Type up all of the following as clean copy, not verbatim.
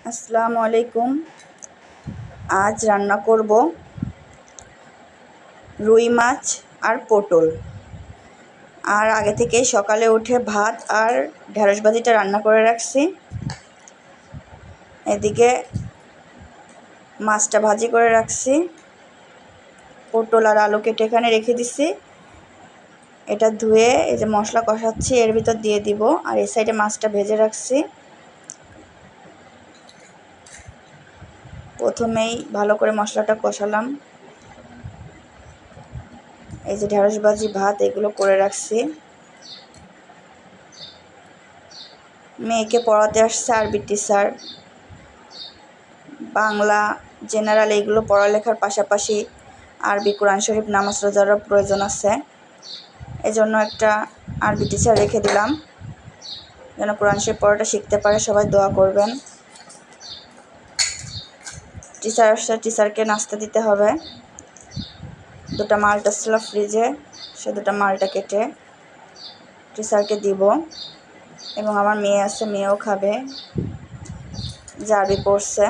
আসসালামু আলাইকুম। আজ রান্না করব রুই মাছ আর পটল। আর আগে থেকেই সকালে উঠে ভাত আর ঢেঁড়স ভাজিটা রান্না করে রাখছি। এদিকে মাছটা ভাজি করে রাখছি, পটল আর আলু কেটে এখানে রেখে দিছি। এটা ধুয়ে এই যে মশলা কষাচ্ছি, এর ভিতর দিয়ে দিব। আর এই সাইডে মাছটা ভেজে রাখছি। প্রথমেই ভালো করে মশলাটা কষালাম। এই যে ঢেঁড়স ভাজি, ভাত এগুলো করে রাখছি। মেয়েকে পড়াতে আসছে আরবি টিচার, বাংলা জেনারেল এইগুলো পড়ালেখার পাশাপাশি আরবি, কোরআন শরীফ, নামাজ রোজারও প্রয়োজন আছে। এজন্য একটা আরবি টিচার রেখে দিলাম যেন কোরআন শরীফ পড়াটা শিখতে পারে। সবাই দোয়া করবেন। টিচার আসছে, টিচারকে নাস্তা দিতে হবে। দুটা মালটা ছিল ফ্রিজে, সে দুটা মালটা কেটে টিচারকে দিব। এবং আমার মেয়ে আছে, মেয়েও খাবে, যে আরবি পড়ছে।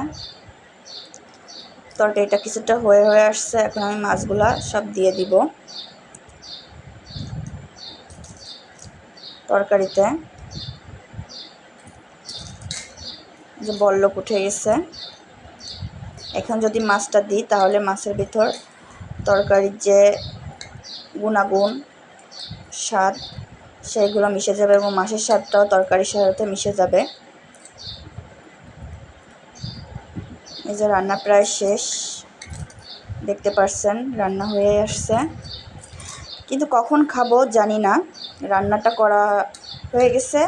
তরকারিটা কিছুটা হয়ে আসছে, এখন আমি মাছগুলা সব দিয়ে দিব তরকারিতে। যে বল্লক উঠে গেছে, এখন যদি মাছটা দিই তাহলে মাছের ভিতর তরকারির যে গুণাগুণ, স্বাদ, সেইগুলো মিশে যাবে এবং মাছের স্বাদটাও তরকারির সাথে মিশে যাবে। এই যে রান্না প্রায় শেষ, দেখতে পাচ্ছেন রান্না হয়ে আসছে। কিন্তু কখন খাবো জানি না, রান্নাটা করা হয়ে গেছে,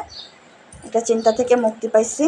এটা চিন্তা থেকে মুক্তি পাইছি।